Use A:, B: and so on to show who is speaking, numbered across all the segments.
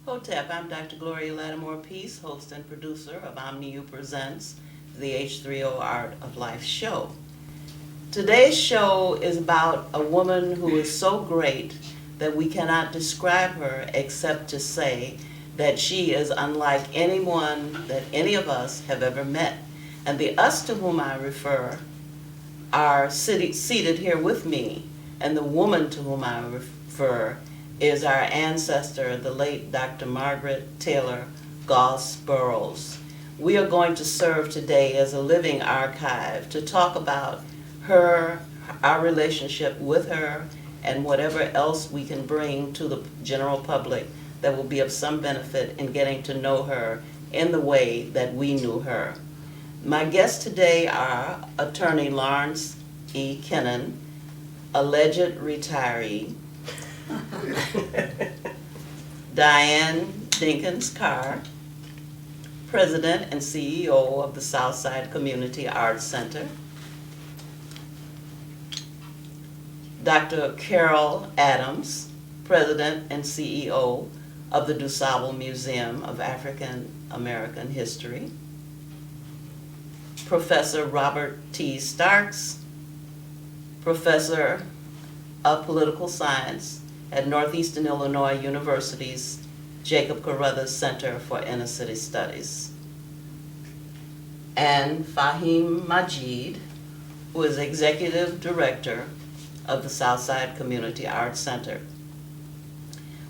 A: Hotep, I'm Dr. Gloria Lattimore Peace, host and producer of OmniU Presents, the H3O Art of Life show. Today's show is about a woman who is so great that we cannot describe her except to say that she is unlike anyone that any of us have ever met. And the us to whom I refer are seated here with me, and the woman to whom I refer is our ancestor, the late Dr. Margaret Taylor Goss Burroughs. We are going to serve today as a living archive to talk about her, our relationship with her, and whatever else we can bring to the general public that will be of some benefit in getting to know her in the way that we knew her. My guests today are Attorney Lawrence E. Kennon, alleged retiree, Diane Dinkins-Carr, President and CEO of the Southside Community Arts Center, Dr. Carol Adams, President and CEO of the DuSable Museum of African American History, Professor Robert T. Starks, Professor of Political Science at Northeastern Illinois University's Jacob Carruthers Center for Inner City Studies, and Faheem Majeed, who is Executive Director of the Southside Community Arts Center.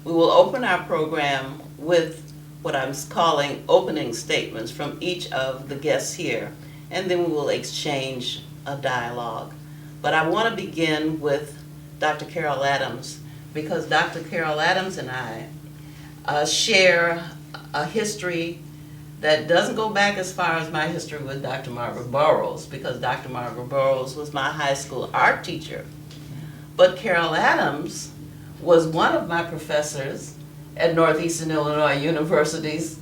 A: We will open our program with what I'm calling opening statements from each of the guests here, and then we will exchange a dialogue. But I want to begin with Dr. Carol Adams, because Dr. Carol Adams and I share a history that doesn't go back as far as my history with Dr. Margaret Burroughs, because Dr. Margaret Burroughs was my high school art teacher. But Carol Adams was one of my professors at Northeastern Illinois University's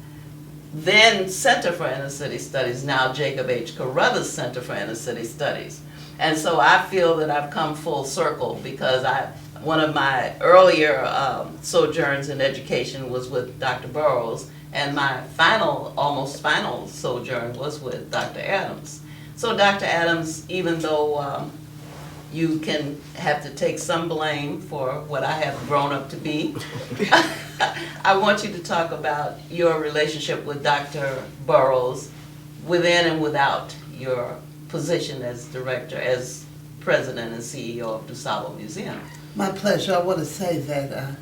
A: then Center for Inner City Studies, now Jacob H. Carruthers Center for Inner City Studies. And so I feel that I've come full circle, because one of my earlier sojourns in education was with Dr. Burroughs, and my almost final sojourn was with Dr. Adams. So Dr. Adams, even though you can have to take some blame for what I have grown up to be, I want you to talk about your relationship with Dr. Burroughs within and without your position as director, as president and CEO of DuSable Museum.
B: My pleasure. I want to say that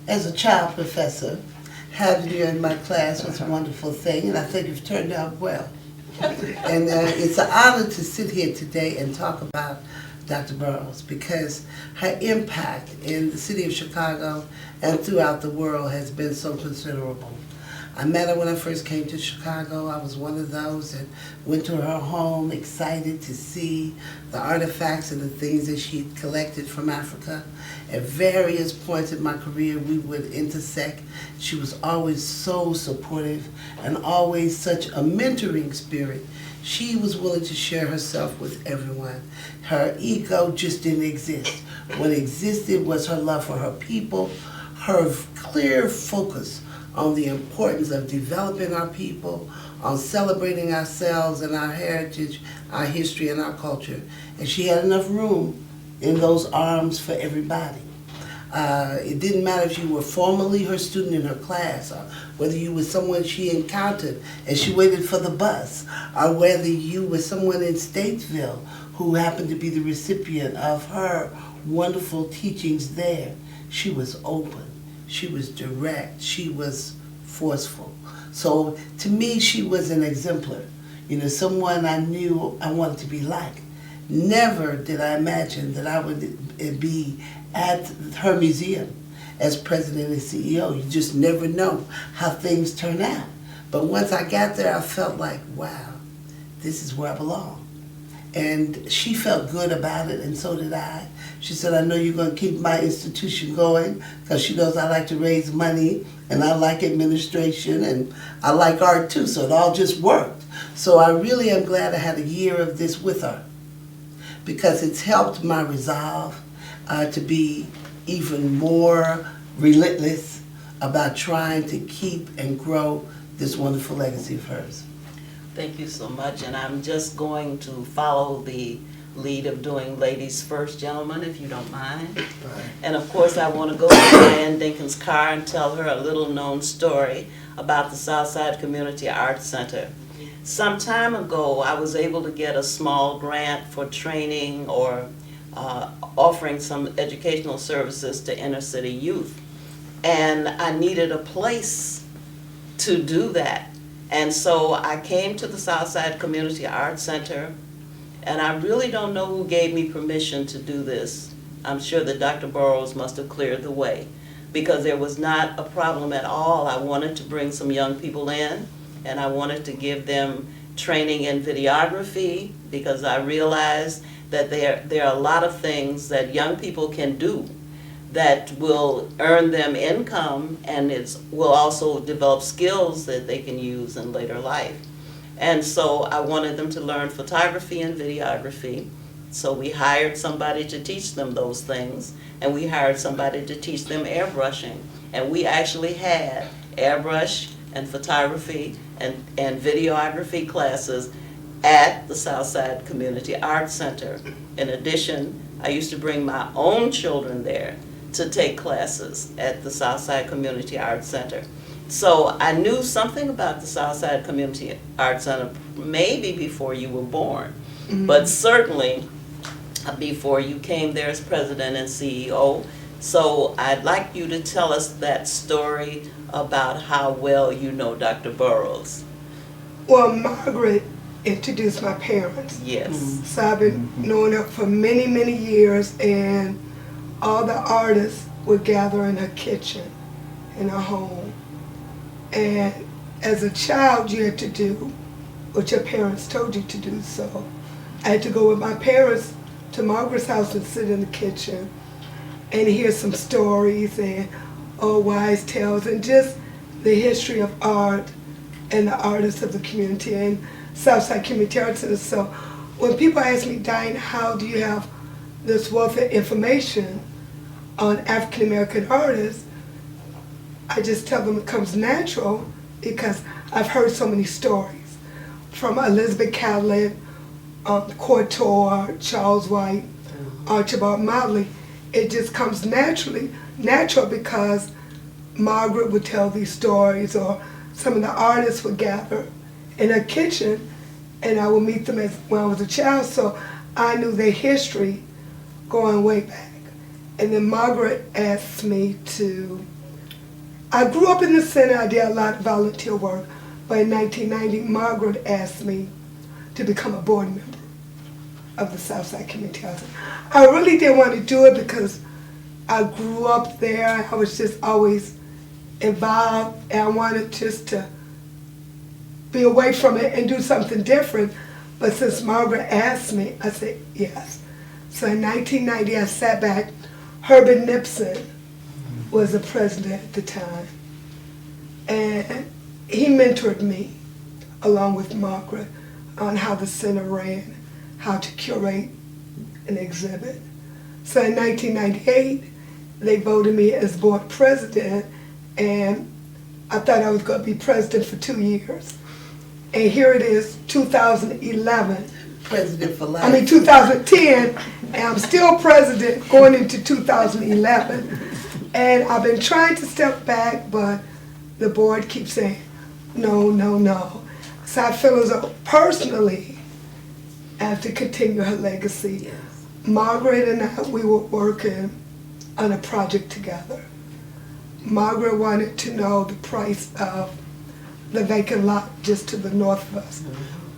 B: as a child professor, having you in my class was a wonderful thing, and I think you've turned out well. And it's an honor to sit here today and talk about Dr. Burroughs, because her impact in the city of Chicago and throughout the world has been so considerable. I met her when I first came to Chicago. I was one of those that went to her home excited to see the artifacts and the things that she'd collected from Africa. At various points in my career, we would intersect. She was always so supportive and always such a mentoring spirit. She was willing to share herself with everyone. Her ego just didn't exist. What existed was her love for her people, her clear focus on the importance of developing our people, on celebrating ourselves and our heritage, our history, and our culture. And she had enough room in those arms for everybody. It didn't matter if you were formally her student in her class, or whether you were someone she encountered and she waited for the bus, or whether you were someone in Statesville who happened to be the recipient of her wonderful teachings there. She was open. She was direct. She was forceful. So to me, she was an exemplar. You know, someone I knew I wanted to be like. Never did I imagine that I would be at her museum as president and CEO. You just never know how things turn out. But once I got there, I felt like, wow, this is where I belong. And she felt good about it, and so did I. She said, I know you're going to keep my institution going, because she knows I like to raise money, and I like administration, and I like art too, so it all just worked. So I really am glad I had a year of this with her, because it's helped my resolve to be even more relentless about trying to keep and grow this wonderful legacy of hers.
A: Thank you so much, and I'm just going to follow the lead of doing ladies first, gentlemen, if you don't mind.
B: Right.
A: And of course, I want to go to Diane Dinkins-Carr and tell her a little known story about the Southside Community Arts Center. Some time ago, I was able to get a small grant for training or offering some educational services to inner city youth. And I needed a place to do that. And so I came to the Southside Community Arts Center, and I really don't know who gave me permission to do this. I'm sure that Dr. Burroughs must have cleared the way, because there was not a problem at all. I wanted to bring some young people in, and I wanted to give them training in videography, because I realized that there are a lot of things that young people can do that will earn them income, and will also develop skills that they can use in later life. And so I wanted them to learn photography and videography. So we hired somebody to teach them those things, and we hired somebody to teach them airbrushing. And we actually had airbrush and photography and videography classes at the Southside Community Arts Center. In addition, I used to bring my own children there to take classes at the Southside Community Arts Center. So I knew something about the Southside Community Arts Center maybe before you were born, but certainly before you came there as president and CEO. So I'd like you to tell us that story about how well you know Dr. Burroughs.
C: Well, Margaret introduced my parents.
A: Yes.
C: So I've been knowing her for many, many years, and all the artists would gather in her kitchen, in her home. And as a child, you had to do what your parents told you to do. So I had to go with my parents to Margaret's house and sit in the kitchen and hear some stories and old wise tales and just the history of art and the artists of the community and Southside Community Arts Center. So when people ask me, Diane, how do you have this wealth of information on African American artists, I just tell them it comes natural because I've heard so many stories from Elizabeth Catlett, Couture, Charles White, Archibald Motley. It just comes natural because Margaret would tell these stories, or some of the artists would gather in her kitchen, and I would meet them when I was a child, so I knew their history going way back. And then Margaret asked me I grew up in the center, I did a lot of volunteer work, but in 1990, Margaret asked me to become a board member of the Southside Community Arts Center. I really didn't want to do it because I grew up there, I was just always involved, and I wanted just to be away from it and do something different. But since Margaret asked me, I said yes. So in 1990, I sat back. Herbert Nipson was the president at the time, and he mentored me along with Margaret on how the center ran, how to curate an exhibit. So in 1998, they voted me as board president, and I thought I was going to be president for 2 years. And here it is, 2011.
B: President for life.
C: I mean 2010, and I'm still president going into 2011. And I've been trying to step back, but the board keeps saying, no, no, no. So I feel as though personally, I have to continue her legacy.
B: Yes.
C: Margaret and I, we were working on a project together. Margaret wanted to know the price of the vacant lot just to the north of us,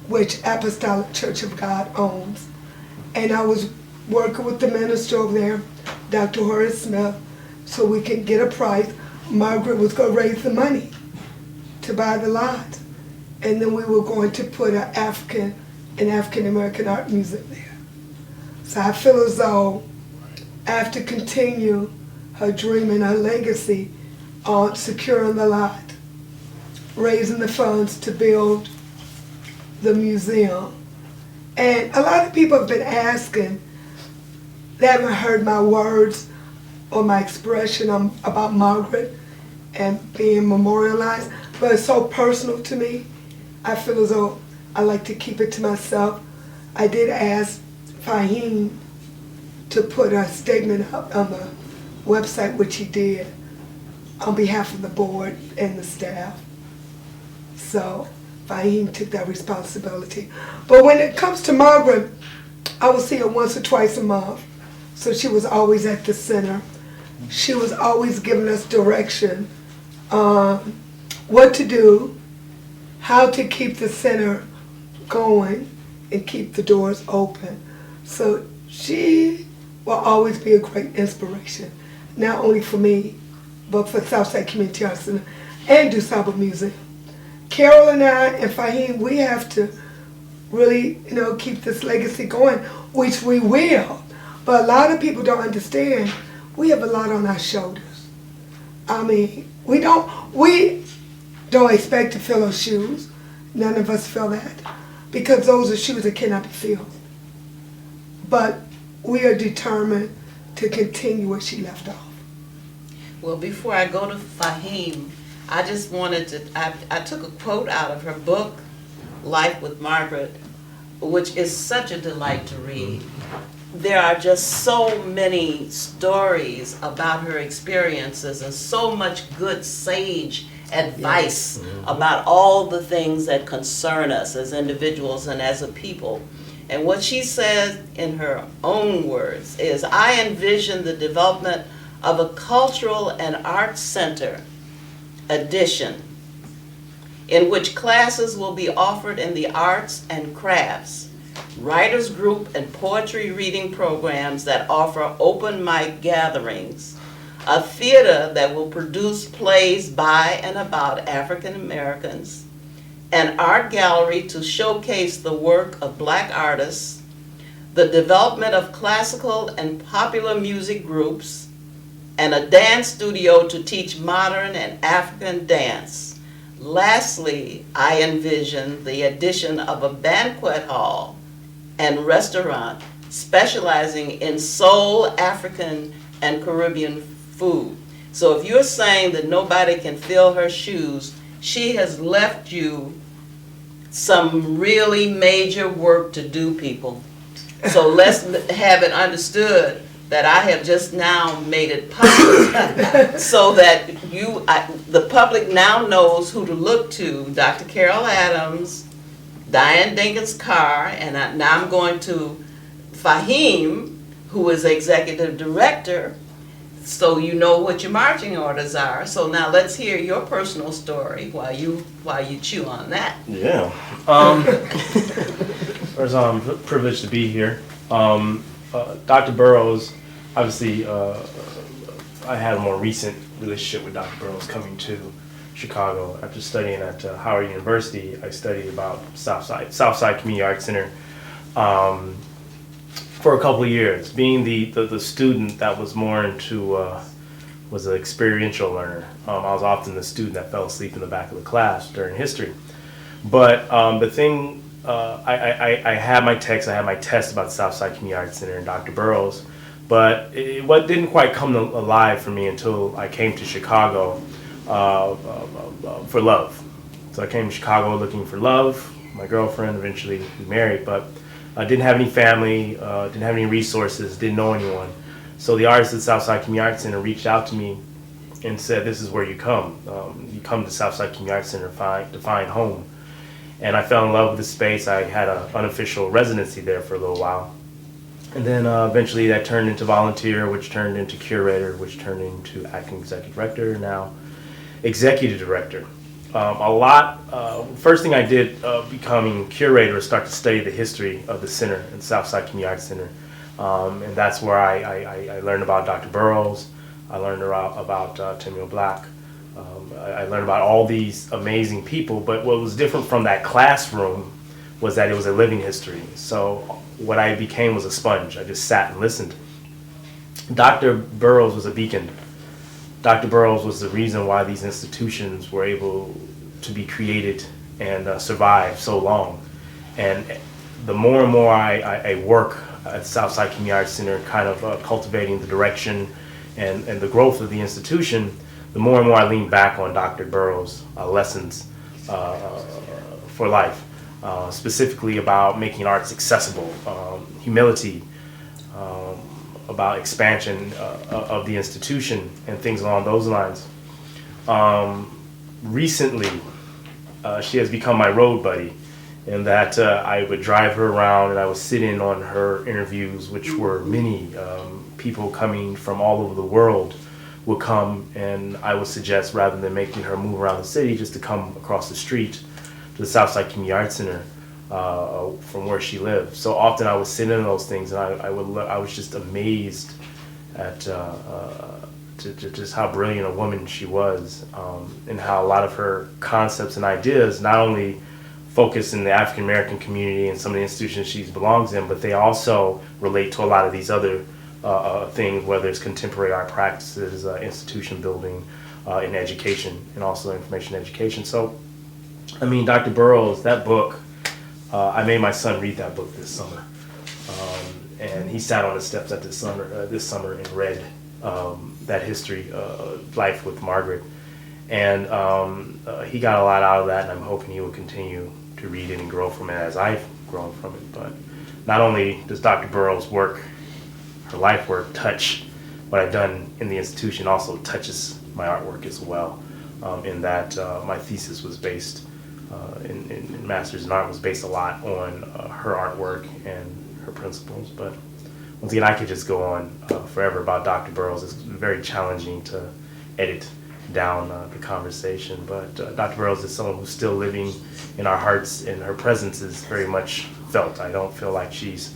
C: which Apostolic Church of God owns. And I was working with the minister over there, Dr. Horace Smith, so we could get a price. Margaret was going to raise the money to buy the lot. And then we were going to put an African American art museum there. So I feel as though I have to continue her dream and her legacy on securing the lot, raising the funds to build the museum. And a lot of people have been asking, they haven't heard my words or my expression about Margaret and being memorialized, but it's so personal to me. I feel as though I like to keep it to myself. I did ask Faheem to put a statement up on the website, which he did, on behalf of the board and the staff. So Faheem took that responsibility. But when it comes to Margaret, I will see her once or twice a month. So she was always at the center. She was always giving us direction on what to do, how to keep the center going, and keep the doors open. So she will always be a great inspiration, not only for me, but for Southside Community Arts Center and DuSable Music. Carol and I and Faheem, we have to really, keep this legacy going, which we will. But a lot of people don't understand. We have a lot on our shoulders. I mean, we don't expect to fill those shoes. None of us feel that, because those are shoes that cannot be filled. But we are determined to continue where she left off.
A: Well, before I go to Faheem, I just wanted to, I took a quote out of her book, Life with Margaret, which is such a delight to read. There are just so many stories about her experiences and so much good sage advice about all the things that concern us as individuals and as a people. And what she says in her own words is, I envision the development of a cultural and arts center edition in which classes will be offered in the arts and crafts, writers group and poetry reading programs that offer open mic gatherings, a theater that will produce plays by and about African Americans, an art gallery to showcase the work of Black artists, the development of classical and popular music groups, and a dance studio to teach modern and African dance. Lastly, I envision the addition of a banquet hall and restaurant specializing in soul, African, and Caribbean food. So if you're saying that nobody can fill her shoes, she has left you some really major work to do, people. So let's have it understood that I have just now made it public so that the public now knows who to look to. Dr. Carol Adams, Diane Dinkins-Carr, and now I'm going to Faheem, who is executive director, so you know what your marching orders are. So now let's hear your personal story while you chew on that.
D: Yeah. First, I'm privileged to be here. Dr. Burroughs, obviously, I had a more recent relationship with Dr. Burroughs coming to Chicago. After studying at Howard University, I studied about Southside Community Arts Center for a couple of years. Being the student that was more into, was an experiential learner. I was often the student that fell asleep in the back of the class during history. But the thing, I had my test about the Southside Community Arts Center and Dr. Burroughs, but what didn't quite come alive for me until I came to Chicago for love. So I came to Chicago looking for love. My girlfriend, eventually we married, but I didn't have any family, didn't have any resources, didn't know anyone. So the artists at Southside Community Arts Center reached out to me and said, this is where you come. You come to Southside Community Arts Center to find home. And I fell in love with the space. I had an unofficial residency there for a little while. And then eventually that turned into volunteer, which turned into curator, which turned into acting executive director, now executive director. First thing I did becoming curator was start to study the history of the center and Southside Community Arts Center. And that's where I learned about Dr. Burroughs. I learned about Timmy Black. I learned about all these amazing people, but what was different from that classroom was that it was a living history. So what I became was a sponge. I just sat and listened. Dr. Burroughs was a beacon. Dr. Burroughs was the reason why these institutions were able to be created and survive so long. And the more and more I work at Southside Community Arts Center, kind of cultivating the direction and the growth of the institution, the more and more I lean back on Dr. Burroughs' lessons for life, specifically about making arts accessible, humility, about expansion of the institution, and things along those lines. Recently, she has become my road buddy, in that I would drive her around and I would sit in on her interviews, which were many people coming from all over the world would come, and I would suggest, rather than making her move around the city, just to come across the street to the Southside Community Arts Center from where she lived. So often I would sit in on those things, and I was just amazed at just how brilliant a woman she was, and how a lot of her concepts and ideas not only focus in the African American community and some of the institutions she belongs in, but they also relate to a lot of these other things, whether it's contemporary art practices, institution building, in education, and also information education. So, I mean, Dr. Burroughs, that book, I made my son read that book this summer, and he sat on the steps at this summer and read that history, Life with Margaret, and he got a lot out of that, and I'm hoping he will continue to read it and grow from it as I've grown from it. But not only does Dr. Burroughs' work, her life work, touch what I've done in the institution, also touches my artwork as well, in that my thesis was based, in Masters in Art, was based a lot on her artwork and her principles. But once again, I could just go on forever about Dr. Burroughs. It's very challenging to edit down the conversation, but Dr. Burroughs is someone who's still living in our hearts, and her presence is very much felt. I don't feel like she's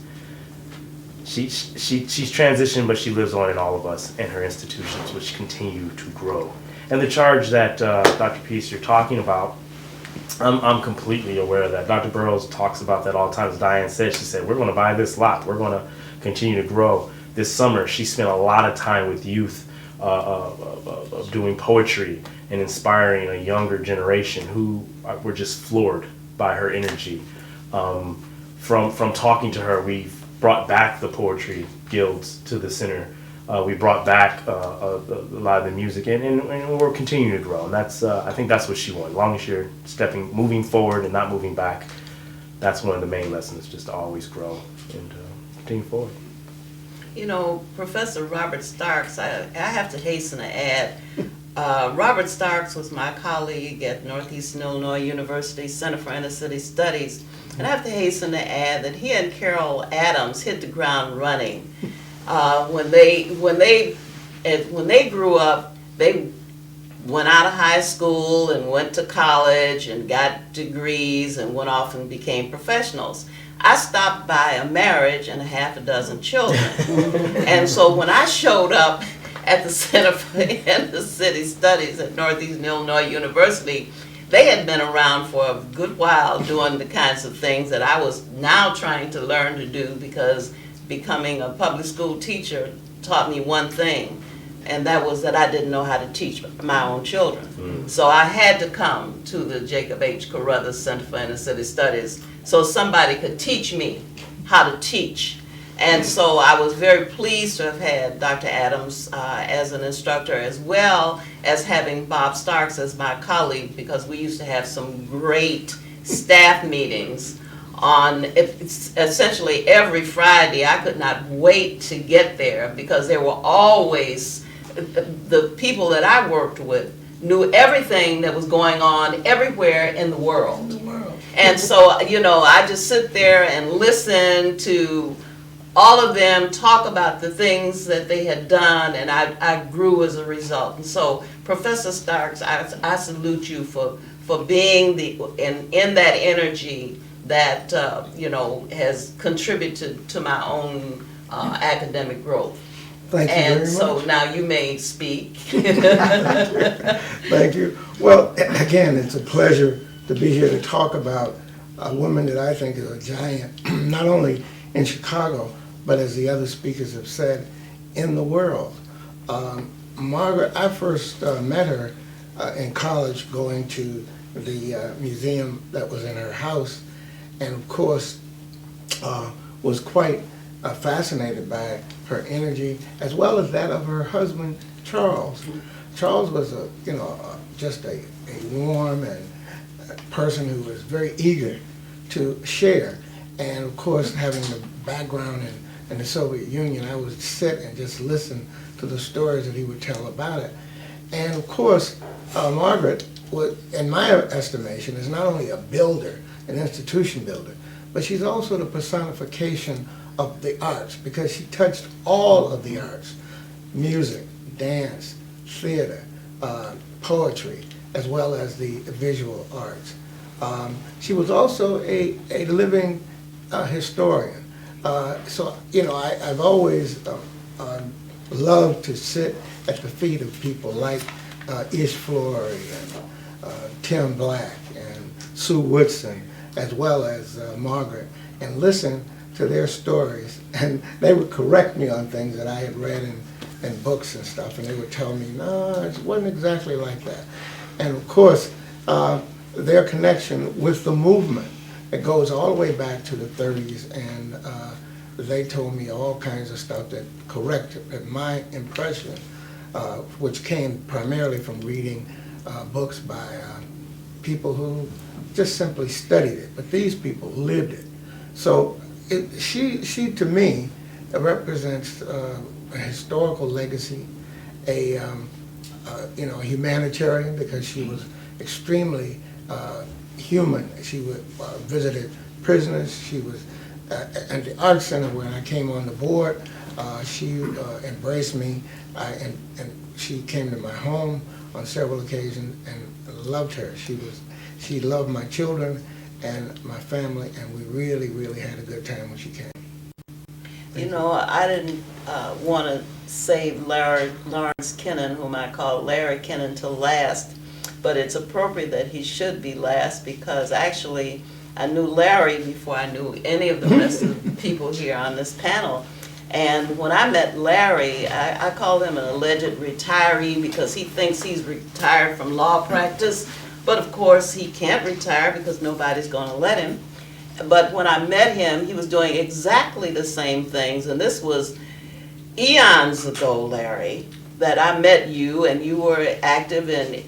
D: transitioned, but she lives on in all of us and her institutions, which continue to grow. And the charge that Dr. Peace, you're talking about, I'm completely aware of that. Dr. Burroughs talks about that all the time. As Diane said, she said, we're going to buy this lot. We're going to continue to grow. This summer, she spent a lot of time with youth, of doing poetry and inspiring a younger generation who were just floored by her energy. From talking to her, we've brought back the poetry guilds to the center. We brought back a lot of the music, and we're continuing to grow. And that's I think that's what she wanted. As long as you're moving forward and not moving back, that's one of the main lessons, just to always grow and continue forward.
A: You know, Professor Robert Starks, I have to hasten to add, Robert Starks was my colleague at Northeastern Illinois University Center for Inner City Studies, and I have to hasten to add that he and Carol Adams hit the ground running. When they grew up, they went out of high school and went to college and got degrees and went off and became professionals. I stopped by a marriage and a half a dozen children. And so when I showed up at the Center for Inner City Studies at Northeastern Illinois University, they had been around for a good while doing the kinds of things that I was now trying to learn to do, because becoming a public school teacher taught me one thing, and that was that I didn't know how to teach my own children. So I had to come to the Jacob H. Carruthers Center for Inner City Studies so somebody could teach me how to teach. And so I was very pleased to have had Dr. Adams as an instructor, as well as having Bob Starks as my colleague, because we used to have some great staff meetings on essentially every Friday. I could not wait to get there, because there were always, the people that I worked with knew everything that was going on everywhere in the world. And so, you know, I just sit there and listen to all of them talk about the things that they had done, and I grew as a result. And so, Professor Starks, I salute you for being in that energy that you know, has contributed to my own academic growth.
E: Thank you very much.
A: And so now you may speak.
E: Thank you. Well, again, it's a pleasure to be here to talk about a woman that I think is a giant, not only in Chicago, but as the other speakers have said, in the world. Margaret, I first met her in college, going to the museum that was in her house, and of course was quite fascinated by her energy, as well as that of her husband, Charles. Charles was just a warm and person who was very eager to share. And of course, having the background in the Soviet Union, I would sit and just listen to the stories that he would tell about it. And of course, Margaret, in my estimation, is not only a builder, an institution builder, but she's also the personification of the arts, because she touched all of the arts: music, dance, theater, poetry, as well as the visual arts. She was also a living historian. So, I've always loved to sit at the feet of people like Ish Flory and Tim Black and Sue Woodson, as well as Margaret, and listen to their stories. And they would correct me on things that I had read in books and stuff, and they would tell me, no, it wasn't exactly like that. And of course, their connection with the movement, it goes all the way back to the 30s, and they told me all kinds of stuff that corrected my impression, which came primarily from reading books by people who just simply studied it, but these people lived it. So she to me represents a historical legacy, a humanitarian, because she was extremely human. She visited prisoners. She was at the Art Center when I came on the board. She embraced me, and she came to my home on several occasions, and loved her. She loved my children and my family, and we really, really had a good time when she came.
A: I didn't want to save Lawrence Kennon, whom I call Larry Kennon, to last, but it's appropriate that he should be last, because actually I knew Larry before I knew any of the rest of the people here on this panel. And when I met Larry, I called him an alleged retiree because he thinks he's retired from law practice, but of course he can't retire because nobody's going to let him. But when I met him, he was doing exactly the same things, and this was eons ago, Larry, that I met you, and you were active in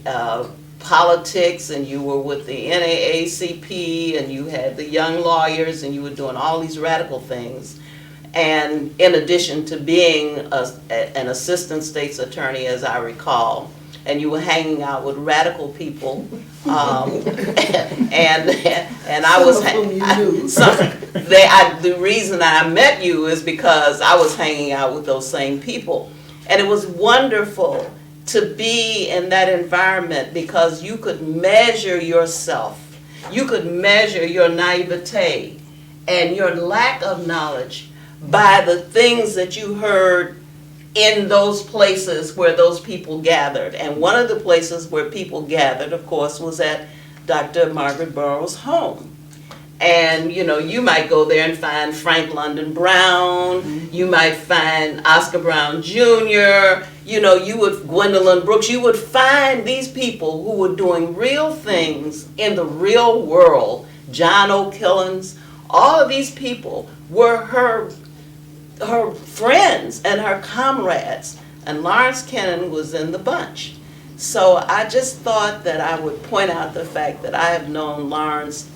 A: politics, and you were with the NAACP, and you had the young lawyers, and you were doing all these radical things. And in addition to being an assistant state's attorney, as I recall, and you were hanging out with radical people, and I was the reason I met you is because I was hanging out with those same people, and it was wonderful to be in that environment because you could measure yourself, you could measure your naivete and your lack of knowledge by the things that you heard in those places where those people gathered. And one of the places where people gathered, of course, was at Dr. Margaret Burroughs' home. And you might go there and find Frank London Brown, you might find Oscar Brown Jr., you would, Gwendolyn Brooks, you would find these people who were doing real things in the real world. John O'Killens, all of these people were her friends and her comrades, and Lawrence Kennon was in the bunch. So I just thought that I would point out the fact that I have known Lawrence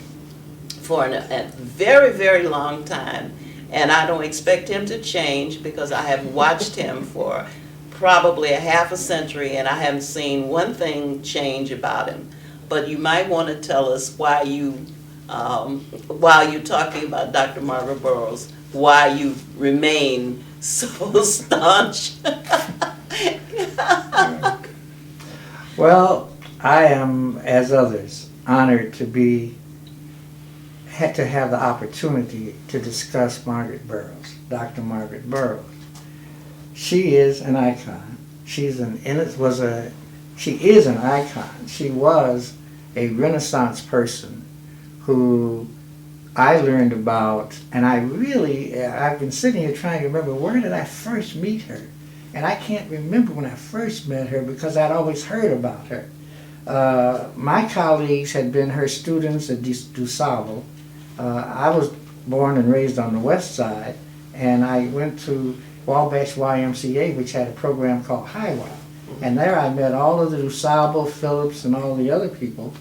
A: for a very, very long time, and I don't expect him to change because I have watched him for probably a half a century, and I haven't seen one thing change about him. But you might want to tell us why you, while you're talking about Dr. Margaret Burroughs, why you remain so staunch.
F: Well, I am, as others, honored to have the opportunity to discuss Margaret Burroughs, Dr. Margaret Burroughs. She is an icon. She is an icon. She was a Renaissance person who I learned about, and I've been sitting here trying to remember, where did I first meet her? And I can't remember when I first met her because I'd always heard about her. My colleagues had been her students at DuSable. I was born and raised on the west side, and I went to Wabash YMCA, which had a program called Highway. And there I met all of the DuSable, Phillips, and all the other people,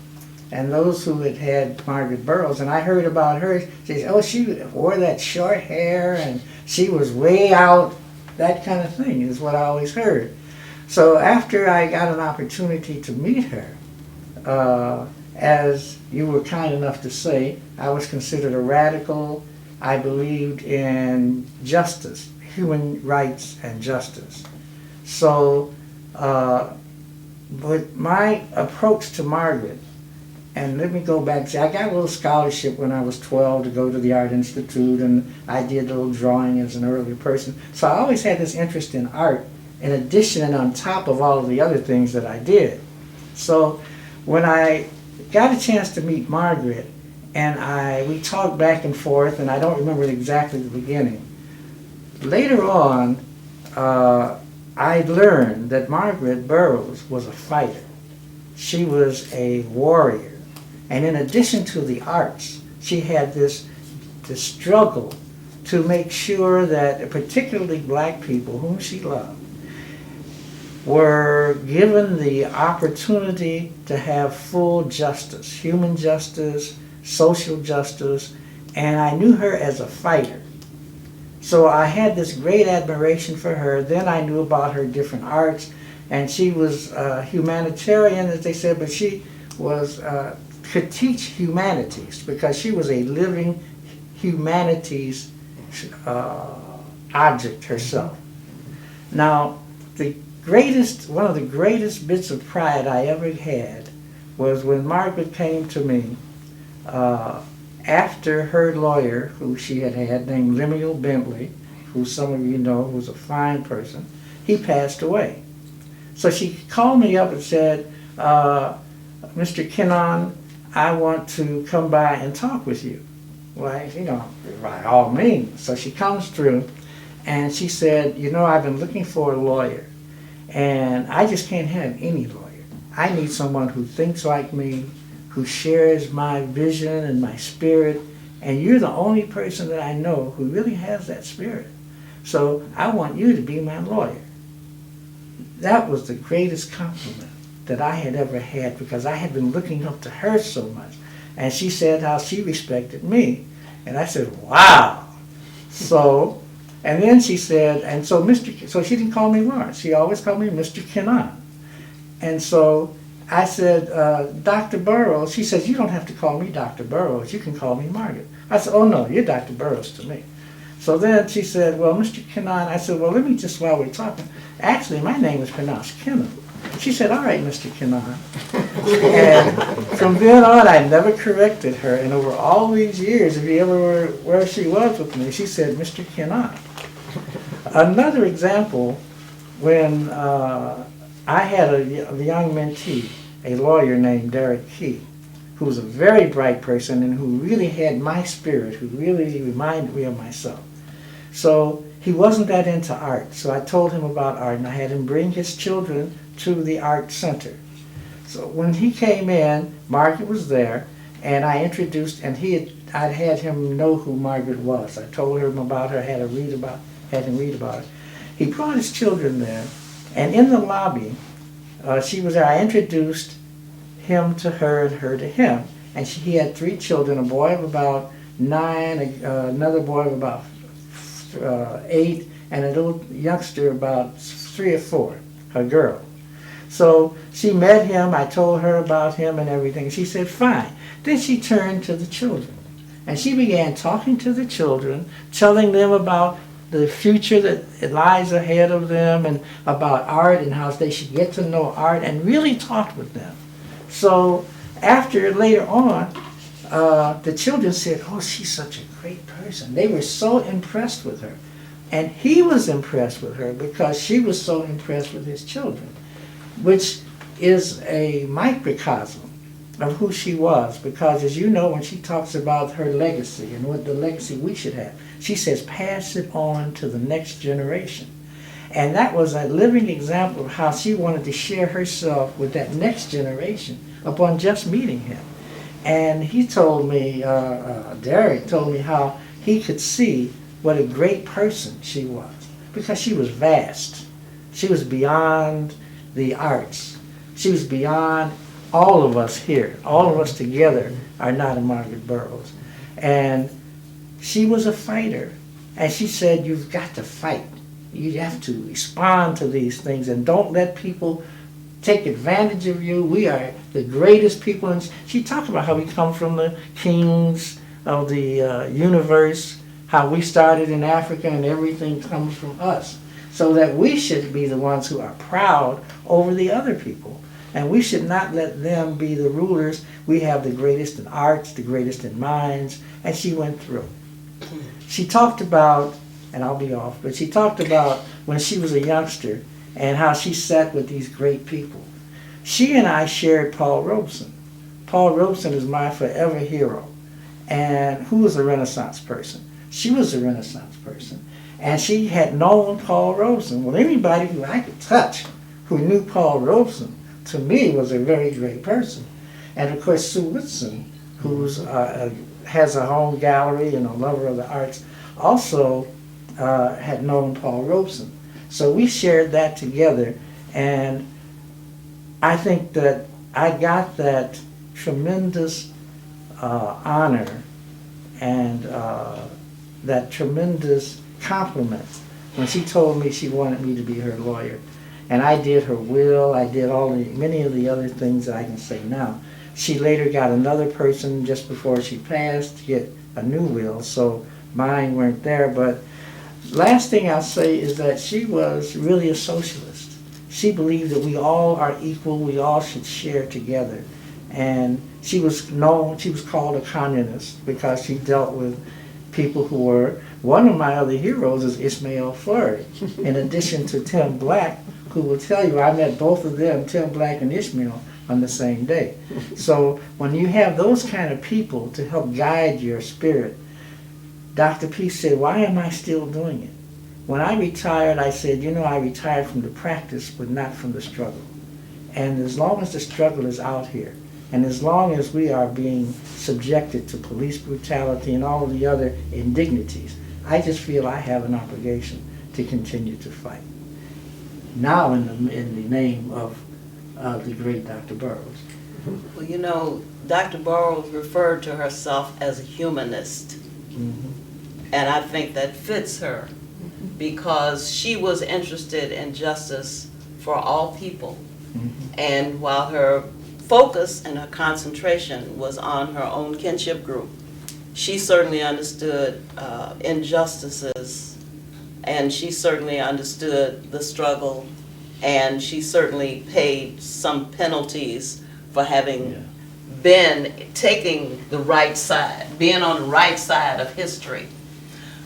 F: and those who had had Margaret Burroughs. And I heard about her. She said, oh, she wore that short hair, and she was way out, that kind of thing is what I always heard. So after I got an opportunity to meet her, as you were kind enough to say, I was considered a radical. I believed in justice, human rights and justice. So, but my approach to Margaret, and let me go back, see, I got a little scholarship when I was 12 to go to the Art Institute, and I did a little drawing as an early person. So I always had this interest in art, in addition and on top of all of the other things that I did. So when I got a chance to meet Margaret, and we talked back and forth, and I don't remember exactly the beginning. Later on, I learned that Margaret Burroughs was a fighter. She was a warrior. And in addition to the arts, she had this struggle to make sure that particularly black people, whom she loved, were given the opportunity to have full justice, human justice, social justice, and I knew her as a fighter. So I had this great admiration for her. Then I knew about her different arts, and she was a humanitarian, as they said, but she was could teach humanities because she was a living humanities object herself. Now, one of the greatest bits of pride I ever had was when Margaret came to me after her lawyer, who she had named Lemuel Bentley, who some of you know, who's a fine person, he passed away. So she called me up and said, Mr. Kennon, I want to come by and talk with you. Well, you know, by all means. So she comes through and she said, you know, I've been looking for a lawyer and I just can't have any lawyer. I need someone who thinks like me, who shares my vision and my spirit, and you're the only person that I know who really has that spirit. So I want you to be my lawyer. That was the greatest compliment that I had ever had because I had been looking up to her so much. And she said how she respected me. And I said, wow. So, and then she said, and so so she didn't call me Lawrence. She always called me Mr. Kennon. And so I said, Dr. Burroughs, she says, you don't have to call me Dr. Burroughs, you can call me Margaret. I said, oh no, you're Dr. Burroughs to me. So then she said, well, Mr. Kennon, I said, well, let me just, while we're talking, actually my name is pronounced Kennon. She said, all right, Mr. Kennon. And from then on, I never corrected her. And over all these years, if you ever were where she was with me, she said, Mr. Kennon. Another example, when I had a young mentee, a lawyer named Derek Key, who was a very bright person and who really had my spirit, who really reminded me of myself. So he wasn't that into art, so I told him about art, and I had him bring his children to the art center. So when he came in, Margaret was there, and I introduced, and I'd had him know who Margaret was. I told him about her, had him read about her. He brought his children there, and in the lobby, she was there. I introduced him to her and her to him, and he had 3 children, a boy of about 9, another boy of about 8, and a little youngster about 3 or 4, a girl. So she met him, I told her about him and everything. She said, fine. Then she turned to the children, and she began talking to the children, telling them about the future that lies ahead of them and about art and how they should get to know art, and really talked with them. So after, later on, the children said, oh, she's such a great person. They were so impressed with her. And he was impressed with her because she was so impressed with his children, which is a microcosm of who she was. Because as you know, when she talks about her legacy and what the legacy we should have, she says, pass it on to the next generation. And that was a living example of how she wanted to share herself with that next generation upon just meeting him. And he told me, Derek told me how he could see what a great person she was, because she was vast. She was beyond the arts. She was beyond all of us here. All of us together are not a Margaret Burroughs. And she was a fighter. And she said, you've got to fight. You have to respond to these things and don't let people take advantage of you. We are the greatest people. And she talked about how we come from the kings of the universe, how we started in Africa and everything comes from us. So that we should be the ones who are proud over the other people. And we should not let them be the rulers. We have the greatest in arts, the greatest in minds, and she went through. She talked about, and I'll be off, but she talked about when she was a youngster and how she sat with these great people. She and I shared Paul Robeson. Paul Robeson is my forever hero, and who was a Renaissance person. She was a Renaissance person, and she had known Paul Robeson. Well, anybody who I could touch who knew Paul Robeson, to me, was a very great person. And of course, Sue Whitson, who's has a home gallery and a lover of the arts, also had known Paul Robeson. So we shared that together, and I think that I got that tremendous honor and that tremendous compliment when she told me she wanted me to be her lawyer. And I did her will, I did many of the other things that I can say now. She later got another person just before she passed to get a new will, so mine weren't there. But last thing I'll say is that she was really a socialist. She believed that we all are equal, we all should share together. And she was called a communist because she dealt with people who were, one of my other heroes is Ismail Fleury, in addition to Tim Black, who will tell you I met both of them, Tim Black and Ishmael, on the same day. So when you have those kind of people to help guide your spirit, Dr. P said, why am I still doing it? When I retired, I said, I retired from the practice, but not from the struggle. And as long as the struggle is out here, and as long as we are being subjected to police brutality and all of the other indignities, I just feel I have an obligation to continue to fight. Now in the name of the great Dr. Burroughs.
A: Well, Dr. Burroughs referred to herself as a humanist.
F: Mm-hmm.
A: And I think that fits her because she was interested in justice for all people.
F: Mm-hmm.
A: And while her focus and her concentration was on her own kinship group, she certainly understood injustices, and she certainly understood the struggle, and she certainly paid some penalties for having been taking the right side, being on the right side of history.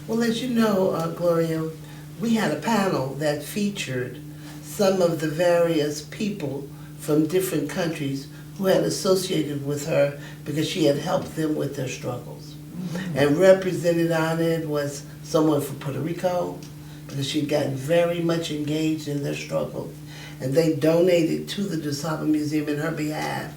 B: Well, as you know, Gloria, we had a panel that featured some of the various people from different countries who had associated with her because she had helped them with their struggles. Mm-hmm. And represented on it was someone from Puerto Rico, because she'd gotten very much engaged in their struggle. And they donated to the DeSable Museum in her behalf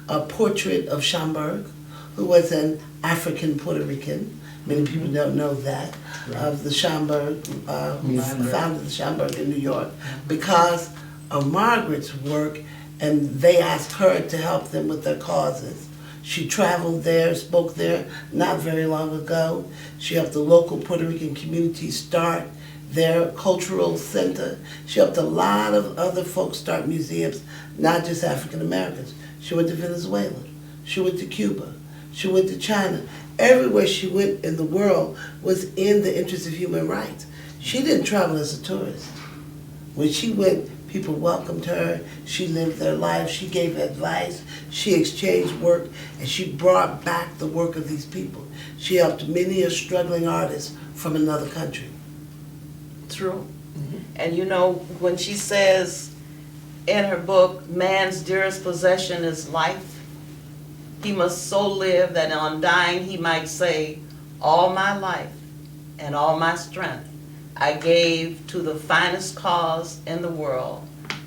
B: a portrait of Schomburg, who was an African Puerto Rican. Many people don't know that, of the Schomburg, founded the Schomburg in New York, because of Margaret's work, and they asked her to help them with their causes. She traveled there, spoke there not very long ago. She helped the local Puerto Rican community start their cultural center. She helped a lot of other folks start museums, not just African Americans. She went to Venezuela. She went to Cuba. She went to China. Everywhere she went in the world was in the interest of human rights. She didn't travel as a tourist. When she went, people welcomed her. She lived their life. She gave advice. She exchanged work, and she brought back the work of these people. She helped many a struggling artist from another country.
A: True. Mm-hmm. And when she says in her book, man's dearest possession is life, he must so live that on dying he might say, all my life and all my strength I gave to the finest cause in the world,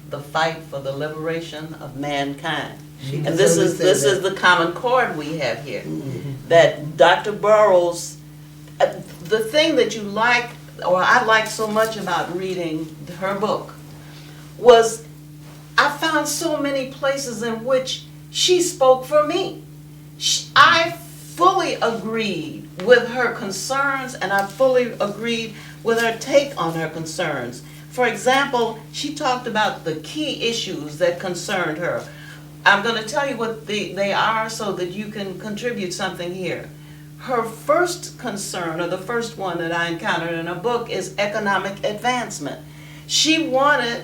A: the fight for the liberation of mankind. And this is the common chord we have here. Mm-hmm. That Dr. Burroughs, the thing that you like, or I like so much about reading her book, was I found so many places in which she spoke for me. I fully agreed with her concerns, and I fully agreed with her take on her concerns. For example, she talked about the key issues that concerned her. I'm going to tell you what they are so that you can contribute something here. Her first concern, or the first one that I encountered in her book, is economic advancement. She wanted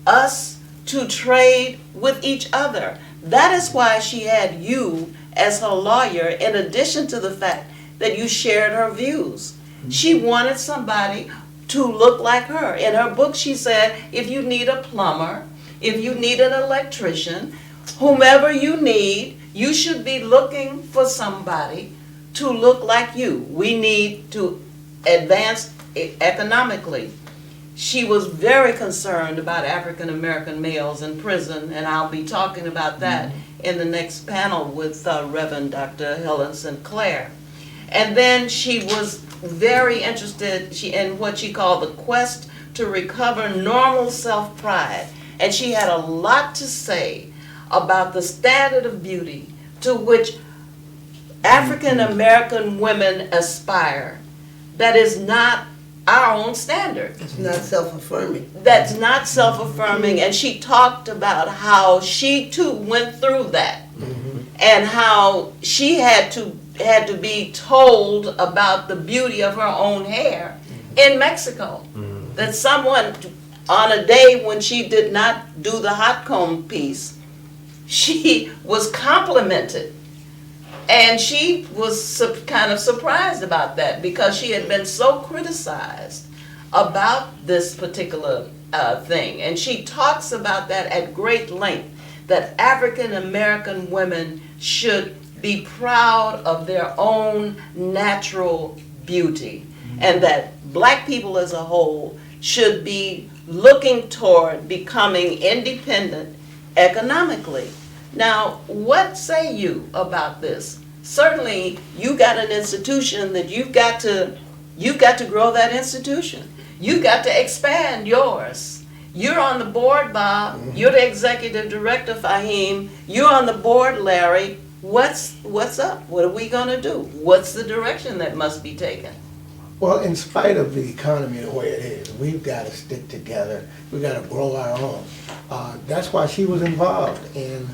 A: us to trade with each other. That is why she had you as her lawyer, in addition to the fact that you shared her views. She wanted somebody to look like her. In her book, she said, if you need a plumber, if you need an electrician, whomever you need, you should be looking for somebody to look like you. We need to advance economically. She was very concerned about African American males in prison, and I'll be talking about that in the next panel with Reverend Dr. Helen Sinclair. And then she was very interested in what she called the quest to recover normal self-pride. And she had a lot to say about the standard of beauty to which African American women aspire. That is not our own standard.
B: It's not self-affirming.
A: That's not self-affirming, and she talked about how she too went through that, and how she had to be told about the beauty of her own hair in Mexico. That someone, on a day when she did not do the hot comb piece, she was complimented. And she was kind of surprised about that, because she had been so criticized about this particular thing. And she talks about that at great length, that African American women should be proud of their own natural beauty, and that black people as a whole should be looking toward becoming independent economically. Now, what say you about this? Certainly, you got an institution that you've got to grow that institution. You've got to expand yours. You're on the board, Bob. You're the executive director, Faheem. You're on the board, Larry. What's up? What are we going to do? What's the direction that must be taken?
E: Well, in spite of the economy the way it is, we've got to stick together. We've got to grow our own. That's why she was involved in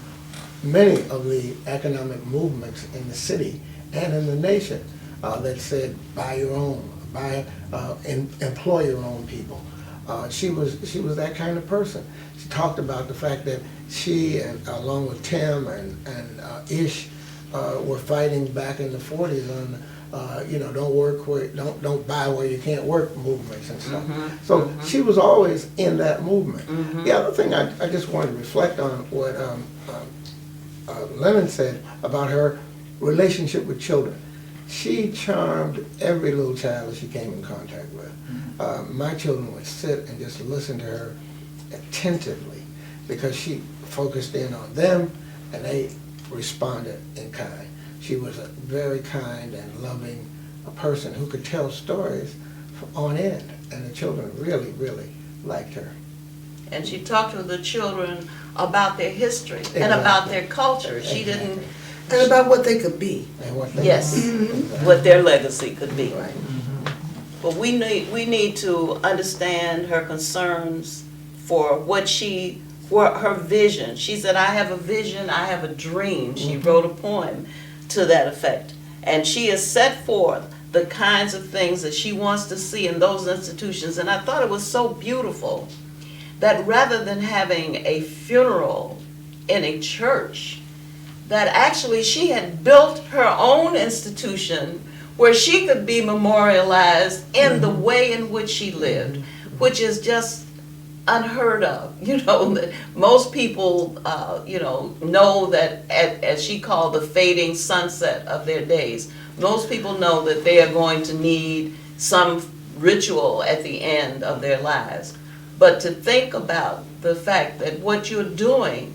E: many of the economic movements in the city and in the nation that said, buy your own, employ your own people. She was that kind of person. She talked about the fact that she, and along with Tim and Ish, were fighting back in the 40s on don't buy where you can't work movements and stuff. So she was always in that movement. The other thing I just wanted to reflect on what Lemon said about her relationship with children. She charmed every little child that she came in contact with. My children would sit and just listen to her attentively, because she focused in on them and they responded in kind. She was a very kind and loving person who could tell stories on end, and the children really, really liked her.
A: And she talked to the children about their history and about their culture. She didn't.
B: And about what they could be.
E: And what they
A: what their legacy could be.
B: Right.
A: But we need to understand her concerns for her vision. She said, I have a vision, I have a dream. She wrote a poem to that effect. And she has set forth the kinds of things that she wants to see in those institutions. And I thought it was so beautiful that rather than having a funeral in a church, that actually she had built her own institution where she could be memorialized in the way in which she lived, which is just unheard of. Most people, know that as she called the fading sunset of their days, most people know that they are going to need some ritual at the end of their lives. But to think about the fact that what you're doing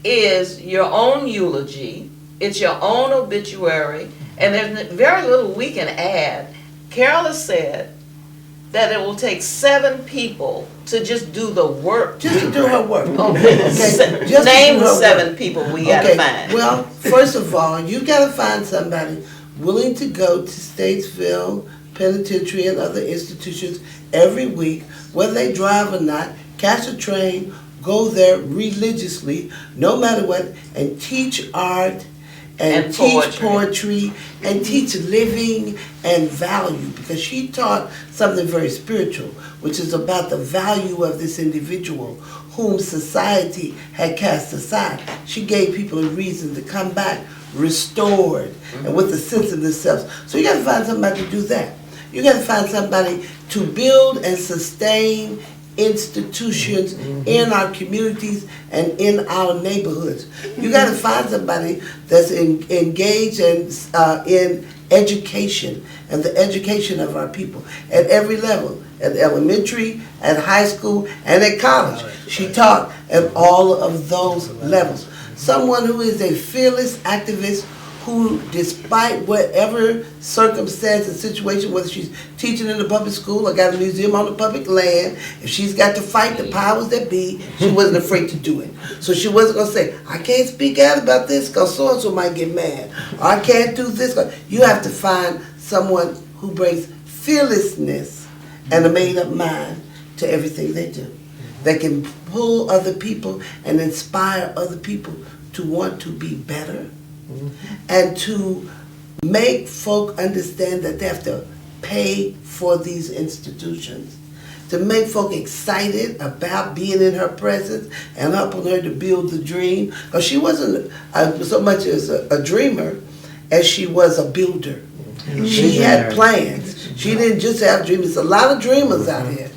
A: is your own eulogy, it's your own obituary, and there's very little we can add. Carol has said that it will take 7 people to just do the work.
B: Just to do her work.
A: Okay.
B: Just to
A: Name
B: do
A: the
B: her
A: 7
B: work.
A: people we gotta find.
B: Well, first of all, you gotta find somebody willing to go to Statesville Penitentiary and other institutions every week, whether they drive or not, catch a train, go there religiously, no matter what, and teach art and teach poetry and teach living and value, because she taught something very spiritual, which is about the value of this individual whom society had cast aside. She gave people a reason to come back restored and with a sense of themselves. So you got to find somebody to do that. You got to find somebody to build and sustain institutions in our communities and in our neighborhoods. You got to find somebody that's engaged in education and the education of our people at every level, at elementary, at high school, and at college. She taught at all of those levels. Someone who is a fearless activist who, despite whatever circumstance and situation, whether she's teaching in a public school or got a museum on the public land, if she's got to fight the powers that be, she wasn't afraid to do it. So she wasn't going to say, I can't speak out about this because so-and-so might get mad. Or I can't do this. You have to find someone who brings fearlessness and a made-up mind to everything they do. They can pull other people and inspire other people to want to be better and to make folk understand that they have to pay for these institutions, to make folk excited about being in her presence and helping her to build the dream. Because she wasn't so much as a dreamer as she was a builder. She had plans. She didn't just have dreams. There's a lot of dreamers out here.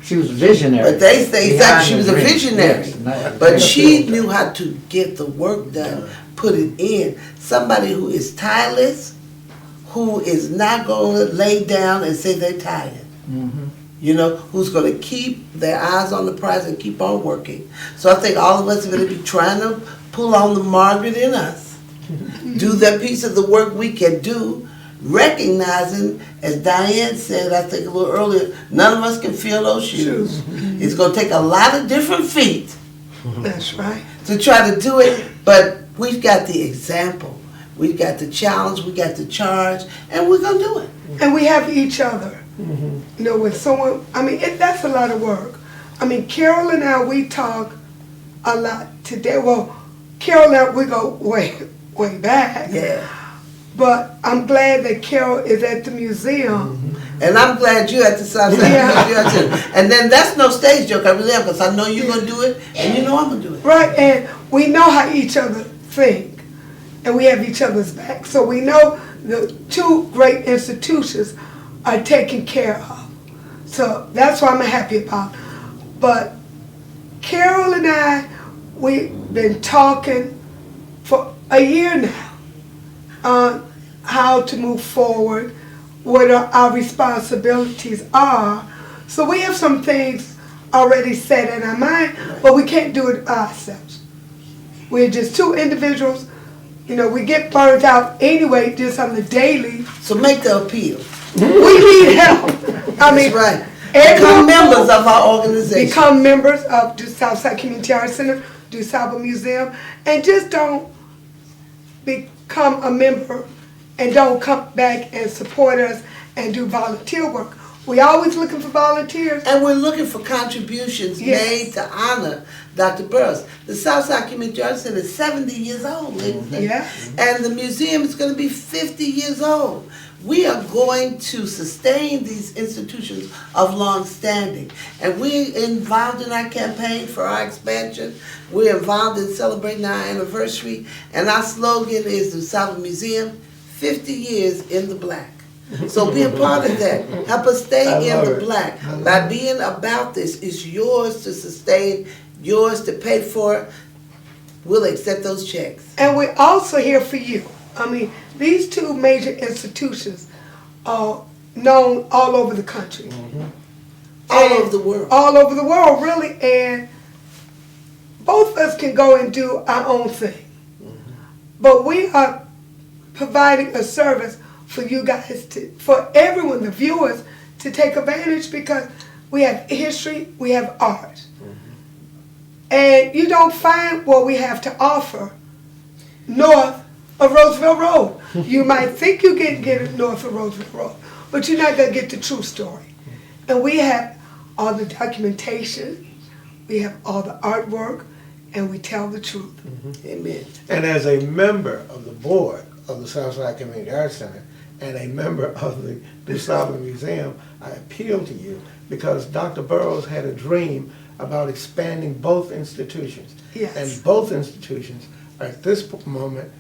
F: She was visionary.
B: But they say exactly she was a visionary.
F: Yes,
B: but she knew how to get the work done, put it in. Somebody who is tireless, who is not going to lay down and say they're tired. You know, who's going to keep their eyes on the prize and keep on working. So I think all of us are going to be trying to pull on the Margaret in us. Do that piece of the work we can do, recognizing, as Diane said, I think a little earlier, none of us can fill those shoes. It's going to take a lot of different feet.
C: That's right.
B: To try to do it, but we've got the example. We've got the challenge, we got the charge, and we're going to do it.
C: And we have each other. You know, when someone, I mean, that's a lot of work. I mean, Carol and I, we talk a lot today. Well, Carol and I, we go way back.
B: Yeah.
C: But I'm glad that Carol is at the museum.
B: And I'm glad you're at the South Side.
C: Yeah.
B: And then that's no stage joke, I really am, because I know you're going to do it, and you know I'm going to do it.
C: Right, and we know how each other think, and we have each other's back. So we know the two great institutions are taken care of. So that's what I'm happy about. But Carol and I, we've been talking for a year now on how to move forward, what our responsibilities are. So we have some things already set in our mind, but we can't do it ourselves. We're just two individuals. You know, we get burned out anyway, just on the daily.
B: So make the appeal.
C: We need help. I mean,
B: That's right.
C: everyone
B: Become members of our organization.
C: become members of the Southside Community Arts Center, the South Museum, and just don't become a member and don't come back and support us and do volunteer work. We always looking for volunteers.
B: And we're looking for contributions made to honor Dr. Burroughs. The Southside Community Arts Center is 70 years old, ladies and gentlemen.
C: Yes.
B: And the museum is going to be 50 years old. We are going to sustain these institutions of long standing. And we're involved in our campaign for our expansion. We're involved in celebrating our anniversary. And our slogan is the South Museum, 50 years in the black. So be a part of that. Help us stay in the black. By being about this, it's yours to sustain, yours to pay for. We'll accept those checks.
C: And we're also here for you. I mean, these two major institutions are known all over the country.
B: All over the world.
C: All over the world, really. And both of us can go and do our own thing. But we are providing a service for you guys, for everyone, the viewers, to take advantage because we have history, we have art. And you don't find what we have to offer north of Roosevelt Road. You might think you get it north of Roosevelt Road, but you're not going to get the true story. And we have all the documentation, we have all the artwork, and we tell the truth.
B: Amen.
E: And as a member of the board of the Southside Community Arts Center and a member of the DuSable Museum, I appeal to you because Dr. Burroughs had a dream about expanding both institutions.
C: Yes.
E: And both institutions are at this moment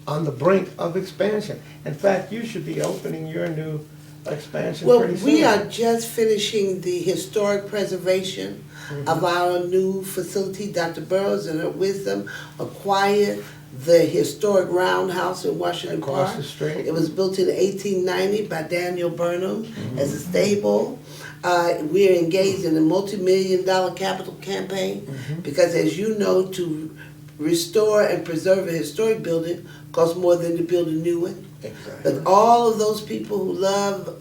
E: on the brink of expansion. In fact, you should be opening your new expansion
B: Well,
E: pretty soon.
B: we are just finishing the historic preservation of our new facility. Dr. Burroughs, in her wisdom, acquired the historic roundhouse in Washington
E: Across
B: Park.
E: the street.
B: It was built in 1890 by Daniel Burnham as a stable. We're engaged in a multi-million-dollar capital campaign because, as you know, to restore and preserve a historic building costs more than to build a new one.
E: Exactly.
B: But all of those people who love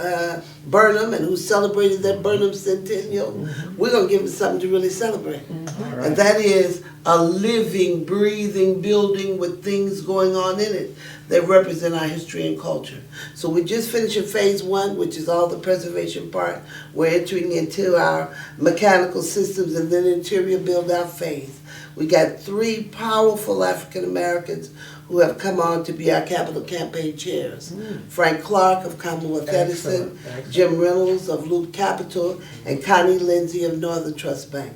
B: Burnham and who celebrated their Burnham centennial, we're going to give them something to really celebrate. And that is a living, breathing building with things going on in it that represent our history and culture. So we're just finishing phase one, which is all the preservation part. We're entering into our mechanical systems and then interior build-out phase. We got 3 powerful African Americans who have come on to be our capital campaign chairs. Frank Clark of Commonwealth Edison,
E: Excellent.
B: Jim Reynolds of Loop Capital, and Connie Lindsay of Northern Trust Bank.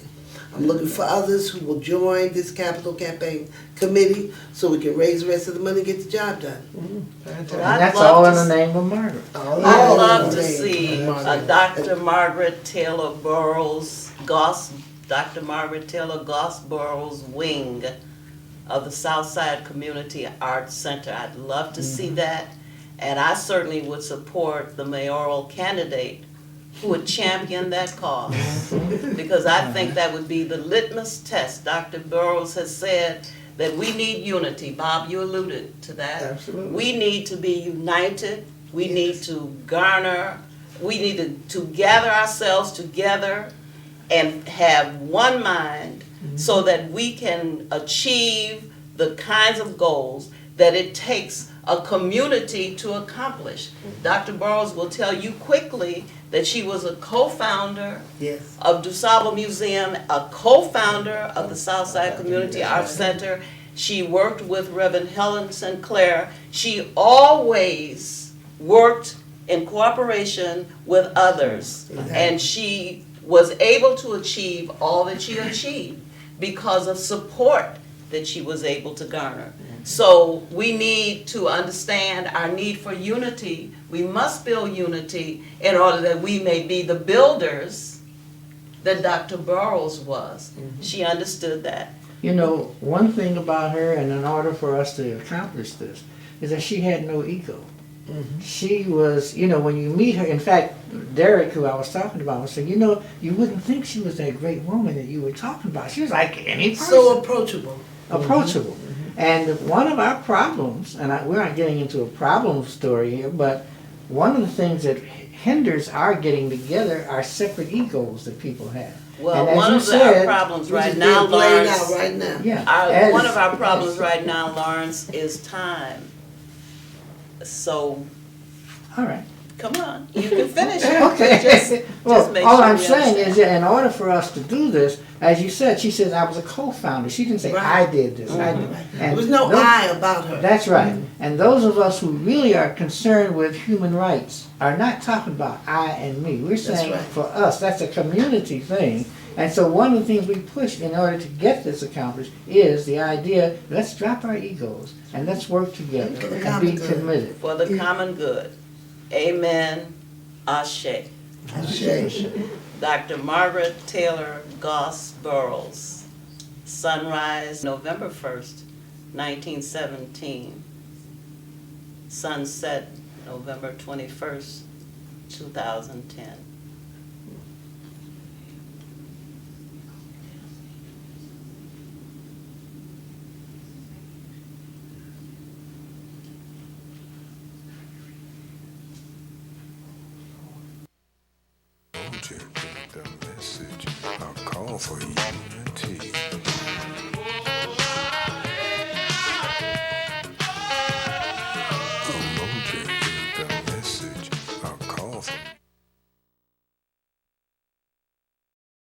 B: I'm looking for others who will join this capital campaign committee so we can raise the rest of the money and get the job done.
E: Fantastic.
A: I'd
F: And that's
A: love
F: all
A: to
F: in the
A: s-
F: name of Margaret.
A: I'd love to
B: Margaret.
A: see
B: Margaret.
A: Dr. Margaret Taylor Burroughs, Dr. Margaret Taylor Goss Burroughs wing of the Southside Community Arts Center. I'd love to see that, and I certainly would support the mayoral candidate who would champion that cause, because I think that would be the litmus test. Dr. Burroughs has said that we need unity. Bob, you alluded to that.
E: Absolutely.
A: We need to be united. We need to garner, we need to gather ourselves together and have one mind so that we can achieve the kinds of goals that it takes a community to accomplish. Dr. Burroughs will tell you quickly that she was a co-founder
B: Yes.
A: of DuSable Museum, a co-founder of the Southside Community Arts Center. She worked with Reverend Helen Sinclair. She always worked in cooperation with others, and she was able to achieve all that she achieved because of support that she was able to garner. So we need to understand our need for unity. We must build unity in order that we may be the builders that Dr. Burroughs was. She understood that.
F: You know, one thing about her, and in order for us to accomplish this, is that she had no ego. She was, you know, when you meet her, in fact, Derek, who I was talking about, was saying, you know, you wouldn't think she was that great woman that you were talking about. She was like any person.
B: So approachable.
F: Approachable. And one of our problems, and we're not getting into a problem story here, but one of the things that hinders our getting together are separate egos that people have.
A: Well,
F: And as
A: one
F: you
A: of
F: said,
A: our problems
B: Which
A: right
B: is
A: now,
B: being played out
A: Lawrence,
B: right now.
F: Yeah.
A: one of our problems right now, Lawrence, is time. So,
F: All right.
A: come on, you can finish it.
F: Okay.
A: Just
F: Well,
A: make
F: all
A: sure
F: I'm
A: we
F: saying
A: understand.
F: is that in order for us to do this, as you said, she says I was a co-founder. She didn't say
B: Right.
F: I did this. I did.
B: There was no
F: those-
B: I about her.
F: That's right. And those of us who really are concerned with human rights are not talking about I and me. We're saying
B: right.
F: for us, that's a community thing. And so one of the things we push in order to get this accomplished is the idea, let's drop our egos and let's work together
B: For the
F: and
B: common
F: be
B: good.
F: committed.
A: For the common good. Amen. Ashe. Dr. Margaret Taylor Goss Burroughs. Sunrise, November 1st, 1917. Sunset, November 21st, 2010.
G: soldier, the message, I'll call for unity.